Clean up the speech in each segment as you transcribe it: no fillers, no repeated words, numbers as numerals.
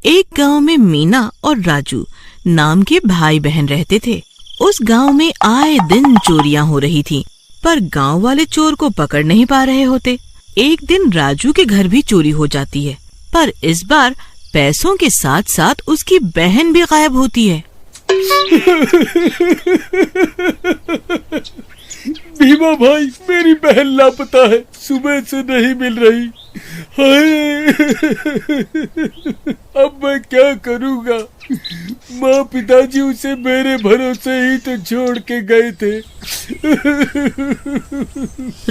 एक गांव में मीना और राजू नाम के भाई बहन रहते थे। उस गांव में आए दिन चोरियां हो रही थीं, पर गांव वाले चोर को पकड़ नहीं पा रहे होते। एक दिन राजू के घर भी चोरी हो जाती है, पर इस बार पैसों के साथ साथ उसकी बहन भी गायब होती है। भीमा भाई, मेरी बहन लापता है, सुबह से नहीं मिल रही। हाय, अब मैं क्या करूँगा? माँ पिताजी उसे मेरे भरोसे ही तो छोड़ के गए थे।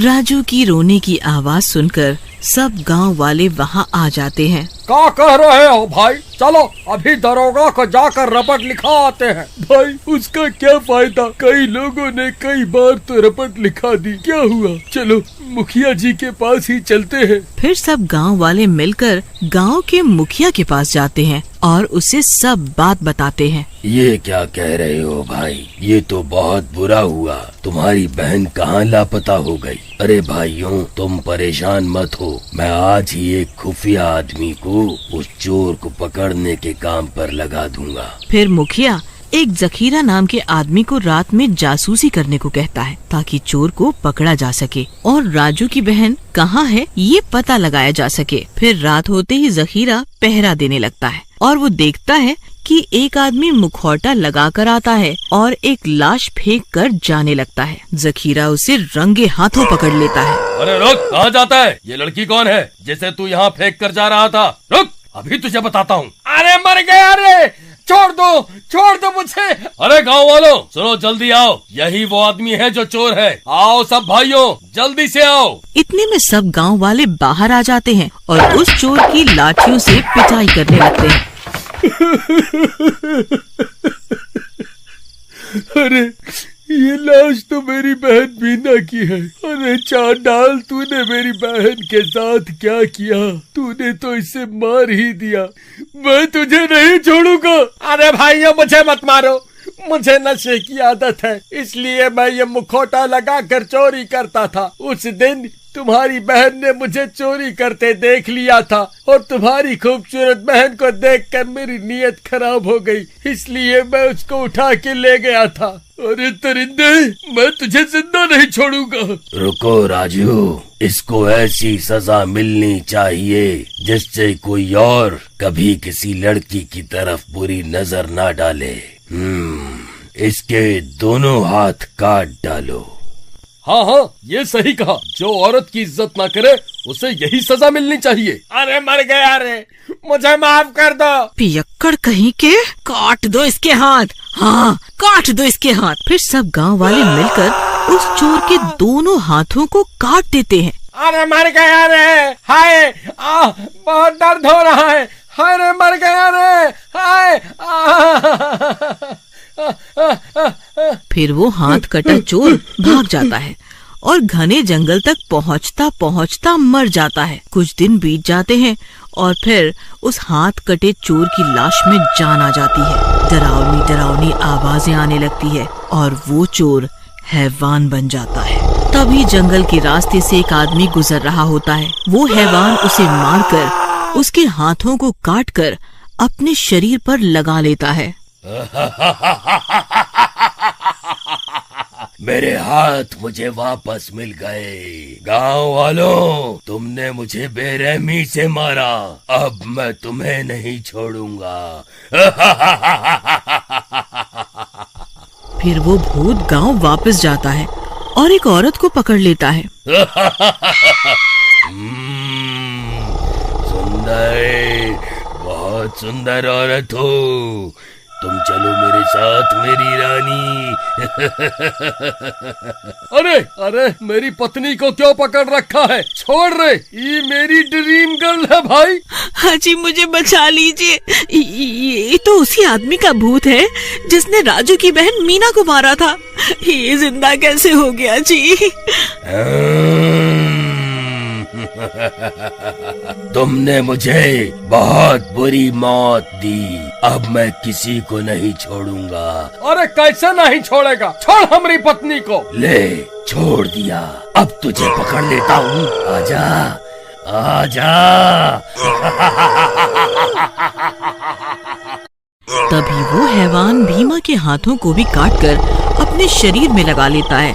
राजू की रोने की आवाज सुनकर सब गांव वाले वहाँ आ जाते हैं। क्या कह रहे हो भाई? चलो अभी दरोगा को जाकर रपट लिखा आते हैं। भाई, उसका क्या फायदा? कई लोगों ने कई बार तो रपट लिखा दी, क्या हुआ? चलो मुखिया जी के पास ही चलते हैं। फिर सब गांव वाले मिलकर गांव के मुखिया के पास जाते हैं और उसे सब बात बताते हैं। ये क्या कह रहे हो भाई? ये तो बहुत बुरा हुआ। तुम्हारी बहन कहाँ लापता हो गई? अरे भाइयों, तुम परेशान मत हो। मैं आज ही एक खुफिया आदमी को उस चोर को पकड़ने के काम पर लगा दूंगा। फिर मुखिया एक जखीरा नाम के आदमी को रात में जासूसी करने को कहता है, ताकि चोर को पकड़ा जा सके और राजू की बहन कहाँ है ये पता लगाया जा सके। फिर रात होते ही जखीरा पहरा देने लगता है और वो देखता है कि एक आदमी मुखौटा लगा कर आता है और एक लाश फेंक कर जाने लगता है। जखीरा उसे रंगे हाथों पकड़ लेता है। अरे रुक, कहाँ जाता है? ये लड़की कौन है जिसे तू यहाँ फेंक कर जा रहा था? रुक, अभी तुझे बताता हूँ। अरे मर गया रे, छोड़ दो मुझे। अरे गांव वालों, सुनो, जल्दी आओ, यही वो आदमी है जो चोर है। आओ सब भाइयों, जल्दी से आओ। इतने में सब गांव वाले बाहर आ जाते हैं और उस चोर की लाठियों से पिटाई करने लगते हैं। अरे, ये लाश तो मेरी बहन मीना की है। अरे चांडाल, तूने मेरी बहन के साथ क्या किया? तूने तो इसे मार ही दिया। मैं तुझे नहीं छोड़ूंगा। अरे भाइयों, मुझे मत मारो, मुझे नशे की आदत है, इसलिए मैं ये मुखौटा लगा कर चोरी करता था। उस दिन तुम्हारी बहन ने मुझे चोरी करते देख लिया था और तुम्हारी खूबसूरत बहन को देखकर मेरी नीयत खराब हो गई, इसलिए मैं उसको उठा के ले गया था। अरे तरिंदे, मैं तुझे जिंदा नहीं छोड़ूंगा। रुको राजू, इसको ऐसी सजा मिलनी चाहिए जिससे कोई और कभी किसी लड़की की तरफ बुरी नजर ना डाले। इसके दोनों हाथ काट डालो। हाँ, ये सही कहा। जो औरत की इज्जत ना करे उसे यही सजा मिलनी चाहिए। अरे मर गया रे, मुझे माफ कर दो। पियक्कड़ कहीं के, काट दो इसके हाथ। हाँ, काट दो इसके हाथ। फिर सब गांव वाले मिलकर उस चोर के दोनों हाथों को काट देते हैं। अरे मर गया रे, हाय, बहुत दर्द हो रहा है। अरे मर गया रे, हाय। फिर वो हाथ कटा चोर भाग जाता है और घने जंगल तक पहुंचता पहुंचता मर जाता है। कुछ दिन बीत जाते हैं और फिर उस हाथ कटे चोर की लाश में जान आ जाती है। डरावनी डरावनी आवाजें आने लगती है और वो चोर हैवान बन जाता है। तभी जंगल के रास्ते से एक आदमी गुजर रहा होता है। वो हैवान उसे मारकर उसके हाथों को काटकर अपने शरीर पर लगा लेता है। मेरे हाथ मुझे वापस मिल गए। गांव वालों, तुमने मुझे बेरहमी से मारा, अब मैं तुम्हें नहीं छोड़ूंगा। फिर वो भूत गांव वापस जाता है और एक औरत को पकड़ लेता है। सुंदर, बहुत सुंदर औरत हो, तुम चलो मेरे साथ मेरी रानी। अरे मेरी पत्नी को क्यों पकड़ रखा है? छोड़ रे, ये मेरी ड्रीम गर्ल है भाई। हाँ जी, मुझे बचा लीजिए। ये तो उसी आदमी का भूत है जिसने राजू की बहन मीना को मारा था। ये जिंदा कैसे हो गया जी? तुमने मुझे बहुत बुरी मौत दी, अब मैं किसी को नहीं छोड़ूंगा। अरे कैसे नहीं छोड़ेगा? छोड़ हमारी पत्नी को। ले, छोड़ दिया, अब तुझे पकड़ लेता हूँ। आजा, आजा। तभी वो हैवान भीमा के हाथों को भी काटकर अपने शरीर में लगा लेता है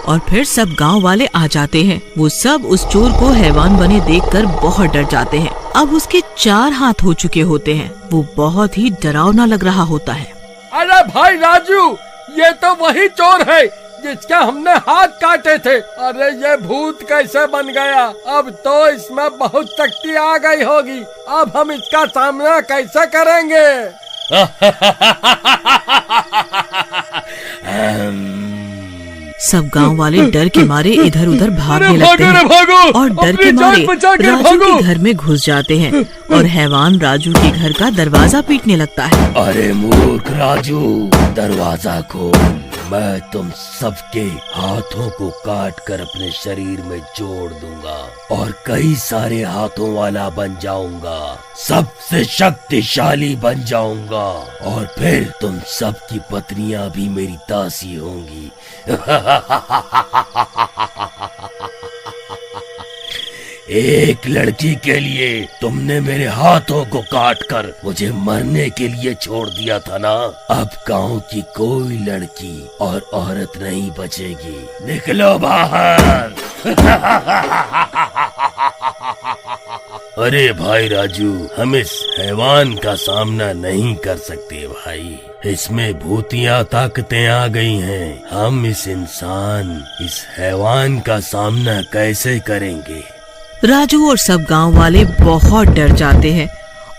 और फिर सब गांव वाले आ जाते हैं। वो सब उस चोर को हैवान बने देखकर बहुत डर जाते हैं। अब उसके 4 हाथ हो चुके होते हैं। वो बहुत ही डरावना लग रहा होता है। अरे भाई राजू, ये तो वही चोर है जिसके हमने हाथ काटे थे। अरे ये भूत कैसे बन गया? अब तो इसमें बहुत शक्ति आ गई होगी। अब हम इसका सामना कैसे करेंगे? सब गांव वाले डर के मारे इधर उधर भागने लगते हैं और डर के मारे राजू के घर में घुस जाते हैं और हैवान राजू के घर का दरवाजा पीटने लगता है। अरे मूर्ख राजू, दरवाजा खोल, मैं तुम सबके हाथों को काट कर अपने शरीर में जोड़ दूंगा और कई सारे हाथों वाला बन जाऊंगा, सबसे शक्तिशाली बन जाऊंगा और फिर तुम सबकी पत्नियां भी मेरी दासी होंगी। एक लड़की के लिए तुमने मेरे हाथों को काटकर मुझे मरने के लिए छोड़ दिया था ना। अब गांव की कोई लड़की और औरत नहीं बचेगी। निकलो बाहर। अरे भाई राजू, हम इस हैवान का सामना नहीं कर सकते भाई। इसमें भूतिया ताकतें आ गई हैं। हम इस हैवान का सामना कैसे करेंगे? राजू और सब गांव वाले बहुत डर जाते हैं।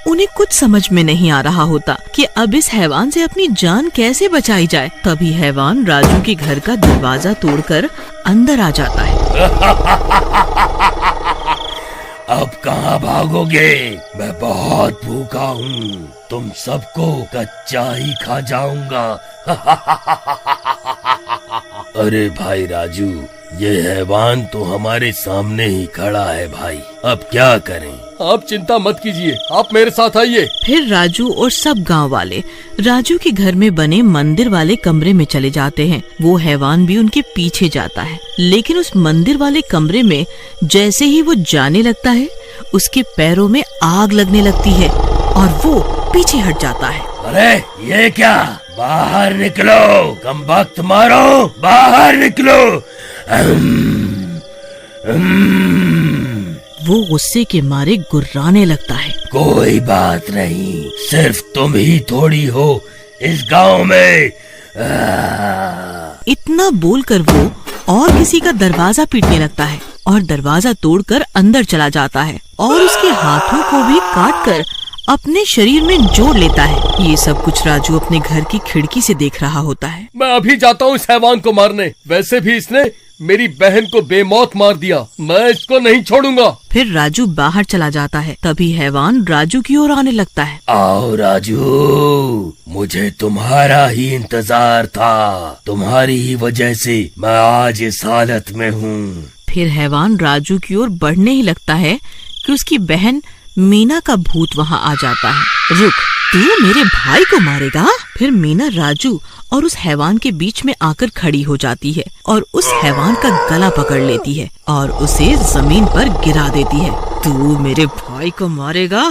उन्हें कुछ समझ में नहीं आ रहा होता कि अब इस हैवान से अपनी जान कैसे बचाई जाए। तभी हैवान राजू के घर का दरवाजा तोड़कर अंदर आ जाता है। अब कहाँ भागोगे? मैं बहुत भूखा हूँ, तुम सबको कच्चा ही खा जाऊंगा। अरे भाई राजू, ये हैवान तो हमारे सामने ही खड़ा है भाई, अब क्या करें? आप चिंता मत कीजिए, आप मेरे साथ आइए। फिर राजू और सब गांव वाले राजू के घर में बने मंदिर वाले कमरे में चले जाते हैं। वो हैवान भी उनके पीछे जाता है, लेकिन उस मंदिर वाले कमरे में जैसे ही वो जाने लगता है, उसके पैरों में आग लगने लगती है और वो पीछे हट जाता है। अरे ये क्या? बाहर निकलो, कम वक्त मारो, बाहर निकलो। वो गुस्से के मारे गुर्राने लगता है। कोई बात नहीं, सिर्फ तुम ही थोड़ी हो इस गांव में। इतना बोलकर वो और किसी का दरवाजा पीटने लगता है और दरवाजा तोड़कर अंदर चला जाता है और उसके हाथों को भी काटकर अपने शरीर में जोड़ लेता है। ये सब कुछ राजू अपने घर की खिड़की से देख रहा होता है। मैं अभी जाता हूँ इस हैवान को मारने। वैसे भी इसने मेरी बहन को बेमौत मार दिया, मैं इसको नहीं छोड़ूंगा। फिर राजू बाहर चला जाता है। तभी हैवान राजू की ओर आने लगता है। आओ राजू, मुझे तुम्हारा ही इंतजार था। तुम्हारी ही वजह से मैं आज इस हालत में हूँ। फिर हैवान राजू की ओर बढ़ने ही लगता है कि उसकी बहन मीना का भूत वहाँ आ जाता है। रुक, तू मेरे भाई को मारेगा? फिर मीना राजू और उस हैवान के बीच में आकर खड़ी हो जाती है और उस हैवान का गला पकड़ लेती है और उसे जमीन पर गिरा देती है। तू मेरे भाई को मारेगा?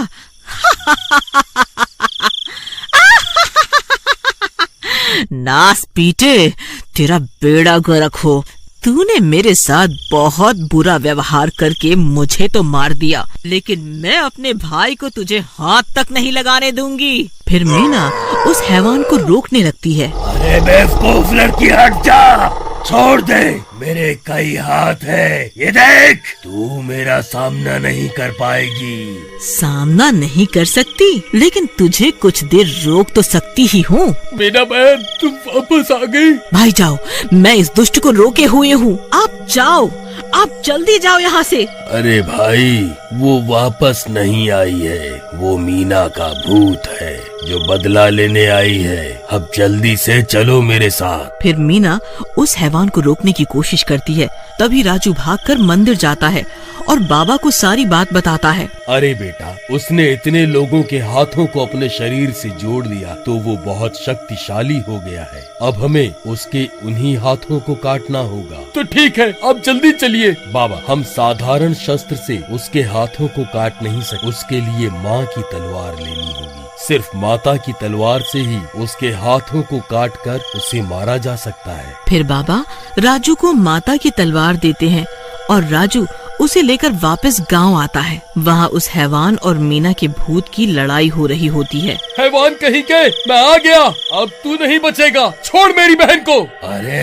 नास पीटे, तेरा बेड़ा गर्क हो। तूने मेरे साथ बहुत बुरा व्यवहार करके मुझे तो मार दिया, लेकिन मैं अपने भाई को तुझे हाथ तक नहीं लगाने दूंगी। फिर मीना उस हैवान को रोकने लगती है। अरे बेवकूफ लड़की, हट जा, छोड़ दे, मेरे कई हाथ है, ये देख। तू मेरा सामना नहीं कर पाएगी। सामना नहीं कर सकती, लेकिन तुझे कुछ देर रोक तो सकती ही हूँ। मीना बहन, तुम वापस आ गई। भाई जाओ, मैं इस दुष्ट को रोके हुए हूँ। आप जाओ, आप जल्दी जाओ यहाँ से। अरे भाई, वो वापस नहीं आई है, वो मीना का भूत है जो बदला लेने आई है। अब जल्दी से चलो मेरे साथ। फिर मीना उस हैवान को रोकने की कोशिश करती है। तभी राजू भागकर मंदिर जाता है और बाबा को सारी बात बताता है। अरे बेटा, उसने इतने लोगों के हाथों को अपने शरीर से जोड़ दिया तो वो बहुत शक्तिशाली हो गया है। अब हमें उसके उन्हीं हाथों को काटना होगा। तो ठीक है, अब जल्दी चलिए। बाबा, हम साधारण शस्त्र से उसके हाथों को काट नहीं सकते। उसके लिए माँ की तलवार लेनी होगी। सिर्फ माता की तलवार से ही उसके हाथों को काटकर उसे मारा जा सकता है। फिर बाबा राजू को माता की तलवार देते हैं और राजू उसे लेकर वापस गांव आता है। वहाँ उस हैवान और मीना के भूत की लड़ाई हो रही होती है। हैवान कहीं के, मैं आ गया, अब तू नहीं बचेगा, छोड़ मेरी बहन को। अरे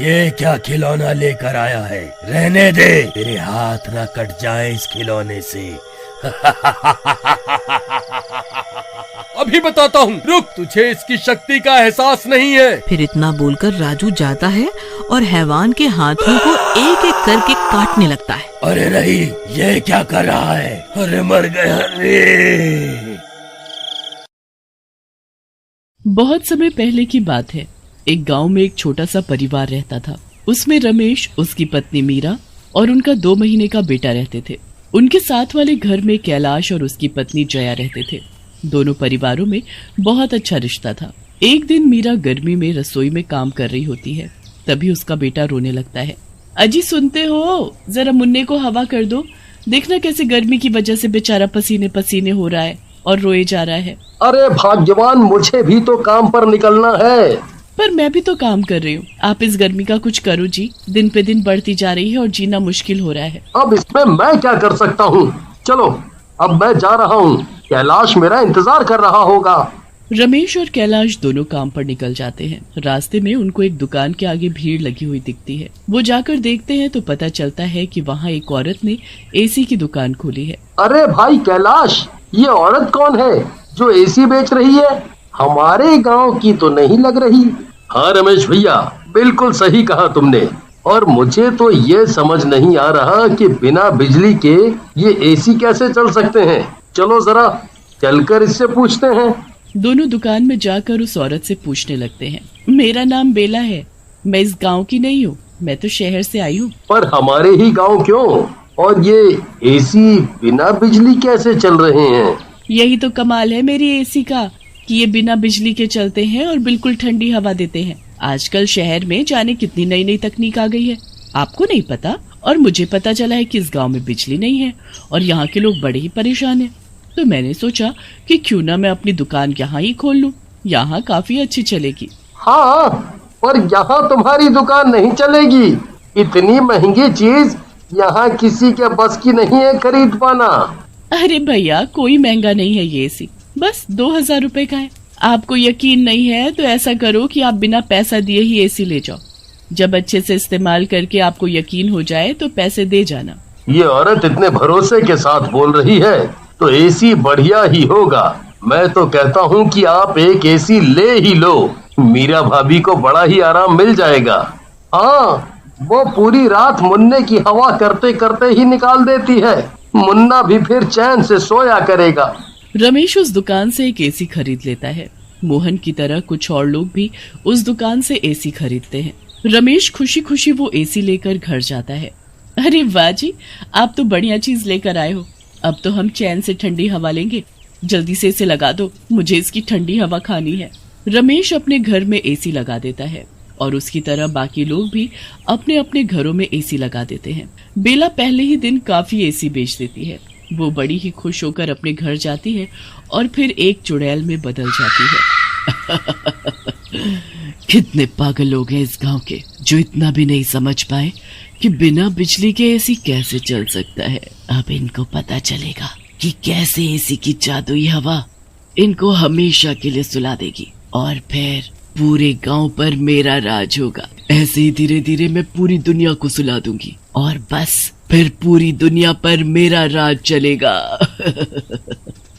ये क्या खिलौना लेकर आया है? रहने दे, तेरे हाथ ना कट जाए इस खिलौने से। अभी बताता हूँ, रुक, तुझे इसकी शक्ति का एहसास नहीं है। फिर इतना बोलकर राजू जाता है और हैवान के हाथों को एक एक करके काटने लगता है। अरे नहीं, ये क्या कर रहा है? अरे मर गया रे। बहुत समय पहले की बात है। एक गांव में एक छोटा सा परिवार रहता था। उसमें रमेश, उसकी पत्नी मीरा और उनका 2 महीने का बेटा रहते थे। उनके साथ वाले घर में कैलाश और उसकी पत्नी जया रहते थे। दोनों परिवारों में बहुत अच्छा रिश्ता था। एक दिन मीरा गर्मी में रसोई में काम कर रही होती है, तभी उसका बेटा रोने लगता है। अजी सुनते हो, जरा मुन्ने को हवा कर दो, देखना कैसे गर्मी की वजह से बेचारा पसीने पसीने हो रहा है और रोए जा रहा है। अरे भाग्यवान, मुझे भी तो काम पर निकलना है। पर मैं भी तो काम कर रही हूँ, आप इस गर्मी का कुछ करो जी, दिन पे दिन बढ़ती जा रही है और जीना मुश्किल हो रहा है। अब इसमें मैं क्या कर सकता हूँ? चलो अब मैं जा रहा हूँ, कैलाश मेरा इंतजार कर रहा होगा। रमेश और कैलाश दोनों काम पर निकल जाते हैं। रास्ते में उनको एक दुकान के आगे भीड़ लगी हुई दिखती है। वो जाकर देखते हैं तो पता चलता है कि वहाँ एक औरत ने एसी की दुकान खोली है। अरे भाई कैलाश, ये औरत कौन है जो एसी बेच रही है? हमारे गांव की तो नहीं लग रही। हाँ रमेश भैया, बिल्कुल सही कहा तुमने। और मुझे तो ये समझ नहीं आ रहा कि बिना बिजली के ये एसी कैसे चल सकते हैं। चलो जरा चलकर इससे पूछते हैं। दोनों दुकान में जाकर उस औरत से पूछने लगते हैं। मेरा नाम बेला है, मैं इस गांव की नहीं हूँ, मैं तो शहर से आई हूँ। पर हमारे ही गांव क्यों? और ये एसी बिना बिजली कैसे चल रहे हैं? यही तो कमाल है मेरी एसी का कि ये बिना बिजली के चलते हैं और बिल्कुल ठंडी हवा देते हैं। आजकल शहर में जाने कितनी नई नई तकनीक आ गई है, आपको नहीं पता। और मुझे पता चला है कि इस गांव में बिजली नहीं है और यहाँ के लोग बड़े ही परेशान हैं। तो मैंने सोचा कि क्यों ना मैं अपनी दुकान यहाँ ही खोल लूँ, यहाँ काफी अच्छी चलेगी। हाँ, पर यहाँ तुम्हारी दुकान नहीं चलेगी। इतनी महंगी चीज यहाँ किसी के बस की नहीं है खरीद पाना। अरे भैया, कोई महंगा नहीं है ये एसी, बस 2000 रुपए का है। आपको यकीन नहीं है तो ऐसा करो कि आप बिना पैसा दिए ही एसी ले जाओ। जब अच्छे से इस्तेमाल करके आपको यकीन हो जाए तो पैसे दे जाना। ये औरत इतने भरोसे के साथ बोल रही है तो एसी बढ़िया ही होगा। मैं तो कहता हूँ कि आप एक एसी ले ही लो, मीरा भाभी को बड़ा ही आराम मिल जाएगा। हाँ, वो पूरी रात मुन्ने की हवा करते करते ही निकाल देती है। मुन्ना भी फिर चैन से सोया करेगा। रमेश उस दुकान से एक एसी खरीद लेता है। मोहन की तरह कुछ और लोग भी उस दुकान से एसी खरीदते हैं। रमेश खुशी खुशी वो एसी लेकर घर जाता है। अरे वाह जी, आप तो बढ़िया चीज लेकर आए हो। अब तो हम चैन से ठंडी हवा लेंगे। जल्दी से इसे लगा दो, मुझे इसकी ठंडी हवा खानी है। रमेश अपने घर में एसी लगा देता है और उसकी तरह बाकी लोग भी अपने अपने घरों में एसी लगा देते हैं। बेला पहले ही दिन काफी एसी बेच देती है। वो बड़ी ही खुश होकर अपने घर जाती है और फिर एक चुड़ैल में बदल जाती है। कितने पागल लोग हैं इस गांव के जो इतना भी नहीं समझ पाए कि बिना बिजली के एसी कैसे चल सकता है। अब इनको पता चलेगा कि कैसे एसी की जादुई हवा इनको हमेशा के लिए सुला देगी और फिर पूरे गांव पर मेरा राज होगा। ऐसे ही धीरे धीरे मैं पूरी दुनिया को सुला दूंगी और बस फिर पूरी दुनिया पर मेरा राज चलेगा।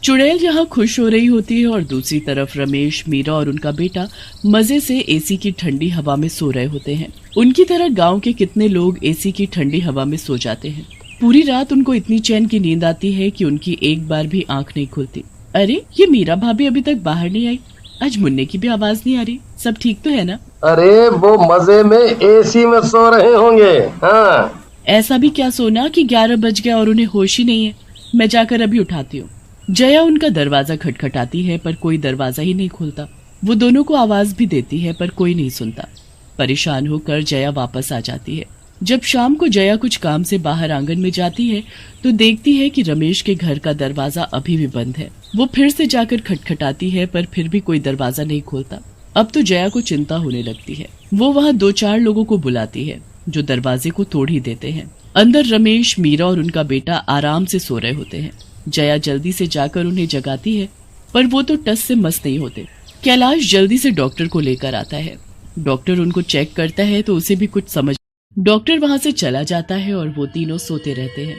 चुड़ैल यहाँ खुश हो रही होती है और दूसरी तरफ रमेश, मीरा और उनका बेटा मजे से एसी की ठंडी हवा में सो रहे होते हैं। उनकी तरह गांव के कितने लोग एसी की ठंडी हवा में सो जाते हैं। पूरी रात उनको इतनी चैन की नींद आती है कि उनकी एक बार भी आंख नहीं खुलती। अरे, ये मीरा भाभी अभी तक बाहर नहीं आई, आज मुन्ने की भी आवाज नहीं आ रही। सब ठीक तो है ना? अरे वो मजे में एसी में सो रहे होंगे। हाँ, ऐसा भी क्या सोना कि 11 बज गया और उन्हें होश ही नहीं है। मैं जाकर अभी उठाती हूँ। जया उनका दरवाजा खटखटाती है पर कोई दरवाजा ही नहीं खोलता। वो दोनों को आवाज भी देती है पर कोई नहीं सुनता। परेशान होकर जया वापस आ जाती है। जब शाम को जया कुछ काम से बाहर आंगन में जाती है तो देखती है कि रमेश के घर का दरवाजा अभी भी बंद है। वो फिर से जाकर खटखटाती है पर फिर भी कोई दरवाजा नहीं खोलता। अब तो जया को चिंता होने लगती है। वो वहाँ 2-4 लोगों को बुलाती है जो दरवाजे को तोड़ ही देते हैं। अंदर रमेश, मीरा और उनका बेटा आराम से सो रहे होते हैं। जया जल्दी से जाकर उन्हें जगाती है पर वो तो टस से मस नहीं होते। कैलाश जल्दी से डॉक्टर को लेकर आता है। डॉक्टर उनको चेक करता है तो उसे भी कुछ समझ। डॉक्टर वहां से चला जाता है और वो तीनों सोते रहते हैं।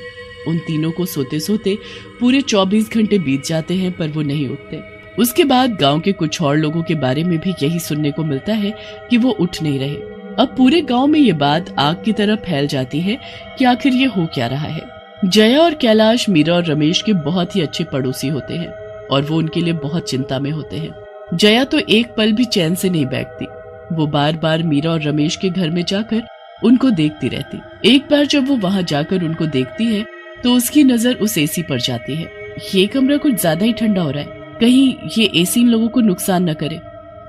उन तीनों को सोते सोते पूरे 24 घंटे बीत जाते हैं पर वो नहीं उठते। उसके बाद गांव के कुछ और लोगों के बारे में भी यही सुनने को मिलता है कि वो उठ नहीं रहे। अब पूरे गांव में ये बात आग की तरह फैल जाती है कि आखिर ये हो क्या रहा है। जया और कैलाश मीरा और रमेश के बहुत ही अच्छे पड़ोसी होते हैं और वो उनके लिए बहुत चिंता में होते हैं। जया तो एक पल भी चैन से नहीं बैठती। वो बार बार मीरा और रमेश के घर में जाकर उनको देखती रहती। एक बार जब वो वहां जाकर उनको देखती है तो उसकी नजर उस एसी पर जाती है। ये कमरा कुछ ज्यादा ही ठंडा हो रहा है, कहीं ये एसी इन लोगों को नुकसान न करे।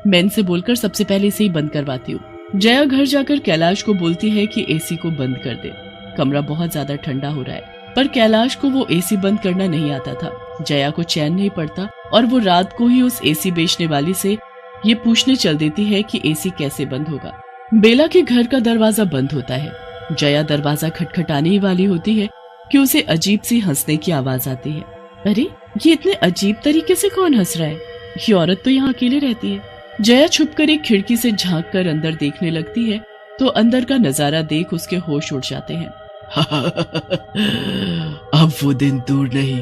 मैं इनसे बोलकर सबसे पहले इसे ही बंद करवाती हूँ। जया घर जाकर कैलाश को बोलती है कि एसी को बंद कर दे, कमरा बहुत ज्यादा ठंडा हो रहा है। पर कैलाश को वो एसी बंद करना नहीं आता था। जया को चैन नहीं पड़ता और वो रात को ही उस एसी बेचने वाली से ये पूछने चल देती है कि एसी कैसे बंद होगा। बेला के घर का दरवाजा बंद होता है। जया दरवाजा खटखटाने ही वाली होती है कि उसे अजीब सी हंसने की आवाज आती है। अरे ये इतने अजीब तरीके से कौन हंस रहा है? ये औरत तो यहाँ अकेले रहती है। जया छुपकर एक खिड़की से झांक कर अंदर देखने लगती है तो अंदर का नजारा देख उसके होश उड़ जाते हैं। अब वो दिन दूर नहीं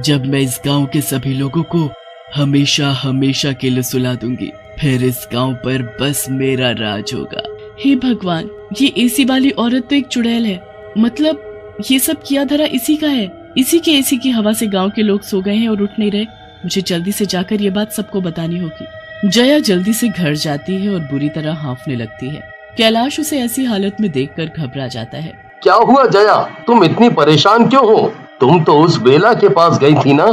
जब मैं इस गांव के सभी लोगों को हमेशा हमेशा के लिए सुला दूंगी। फिर इस गांव पर बस मेरा राज होगा। हे भगवान, ये एसी वाली औरत तो एक चुड़ैल है। मतलब ये सब किया धरा इसी का है। इसी के एसी की हवा से गांव के लोग सो गए हैं और उठ नहीं रहे। मुझे जल्दी से जाकर ये बात सबको बतानी होगी। जया जल्दी से घर जाती है और बुरी तरह हांफने लगती है। कैलाश उसे ऐसी हालत में देखकर घबरा जाता है। क्या हुआ जया, तुम इतनी परेशान क्यों हो? तुम तो उस बेला के पास गई थी ना?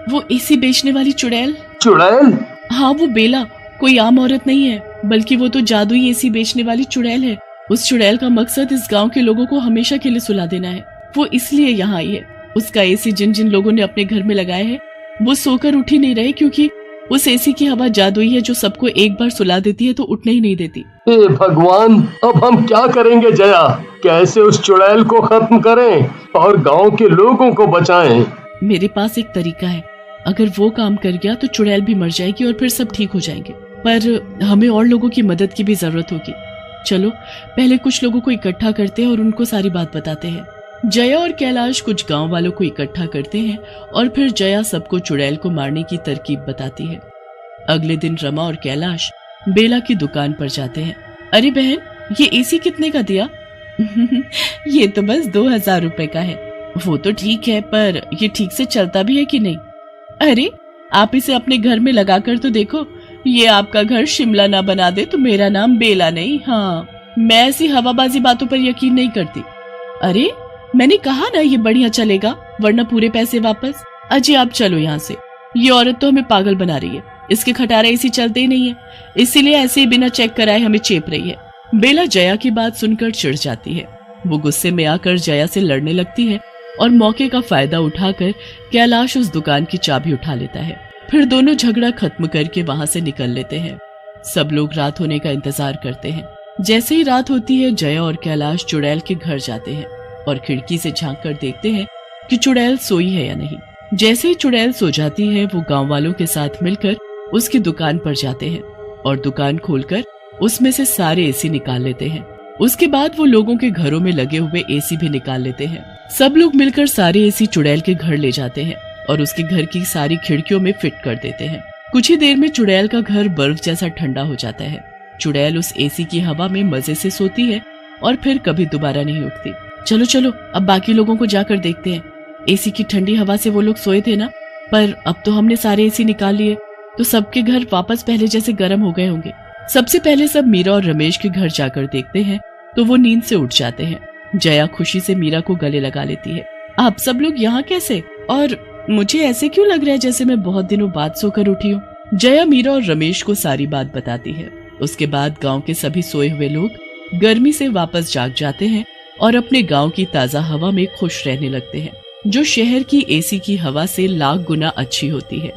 वो एसी बेचने वाली चुड़ैल। चुड़ैल? हाँ, वो बेला कोई आम औरत नहीं है, बल्कि वो तो जादुई एसी बेचने वाली चुड़ैल है। उस चुड़ैल का मकसद इस गांव के लोगों को हमेशा के लिए सुला देना है। वो इसलिए यहाँ आई है। उसका एसी जिन जिन लोगों ने अपने घर में लगाया है वो सोकर उठ ही नहीं रहे, क्योंकि उस एसी की हवा जादुई है जो सबको एक बार सुला देती है तो उठने ही नहीं देती। हे भगवान, अब हम क्या करेंगे जया? कैसे उस चुड़ैल को खत्म करें और गांव के लोगों को बचाएं? मेरे पास एक तरीका है। अगर वो काम कर गया तो चुड़ैल भी मर जाएगी और फिर सब ठीक हो जाएंगे। पर हमें और लोगों की मदद की भी जरूरत होगी। चलो पहले कुछ लोगों को इकट्ठा करते हैं और उनको सारी बात बताते हैं। जया और कैलाश कुछ गांव वालों को इकट्ठा करते हैं और फिर जया सबको चुड़ैल को मारने की तरकीब बताती है। अगले दिन रमा और कैलाश बेला की दुकान पर जाते हैं। अरे बहन, ये एसी कितने का दिया? ये तो बस 2000 रुपए का है। वो तो ठीक है, पर ये ठीक से चलता भी है कि नहीं? अरे आप इसे अपने घर में लगा कर तो देखो। ये आपका घर शिमला ना बना दे तो मेरा नाम बेला नहीं। हाँ, मैं ऐसी हवाबाजी बातों पर यकीन नहीं करती। अरे मैंने कहा ना ये बढ़िया चलेगा, वरना पूरे पैसे वापस। अजय आप चलो यहाँ से। ये औरत तो हमें पागल बना रही है। इसके खटारा इसी चलते ही नहीं है, इसीलिए ऐसे ही बिना चेक कराए हमें चेप रही है। बेला जया की बात सुनकर चिढ़ जाती है। वो गुस्से में आकर जया से लड़ने लगती है और मौके का फायदा उठाकर कैलाश उस दुकान की चाबी उठा लेता है। फिर दोनों झगड़ा खत्म करके वहां से निकल लेते हैं। सब लोग रात होने का इंतजार करते हैं। जैसे ही रात होती है जया और कैलाश चुड़ैल के घर जाते हैं और खिड़की से झांक कर देखते हैं कि चुड़ैल सोई है या नहीं। जैसे ही चुड़ैल सो जाती है वो गांव वालों के साथ मिलकर उसकी दुकान पर जाते हैं और दुकान खोलकर उसमें से सारे एसी निकाल लेते हैं। उसके बाद वो लोगों के घरों में लगे हुए एसी भी निकाल लेते हैं। सब लोग मिलकर सारे एसी चुड़ैल के घर ले जाते हैं और उसके घर की सारी खिड़कियों में फिट कर देते हैं। कुछ ही देर में चुड़ैल का घर बर्फ जैसा ठंडा हो जाता है। चुड़ैल उस एसी की हवा में मजे से सोती है और फिर कभी दोबारा नहीं उठती। चलो चलो अब बाकी लोगों को जाकर देखते हैं। एसी की ठंडी हवा से वो लोग सोए थे ना, पर अब तो हमने सारे एसी निकाल लिए तो सबके घर वापस पहले जैसे गर्म हो गए होंगे। सबसे पहले सब मीरा और रमेश के घर जाकर देखते हैं तो वो नींद से उठ जाते हैं। जया खुशी से मीरा को गले लगा लेती है। आप सब लोग यहाँ कैसे? और मुझे ऐसे क्यों लग रहा है जैसे मैं बहुत दिनों बाद सोकर उठी हूँ? जया मीरा और रमेश को सारी बात बताती है। उसके बाद गांव के सभी सोए हुए लोग गर्मी से वापस जाग जाते हैं और अपने गांव की ताजा हवा में खुश रहने लगते हैं, जो शहर की एसी की हवा से लाख गुना अच्छी होती है।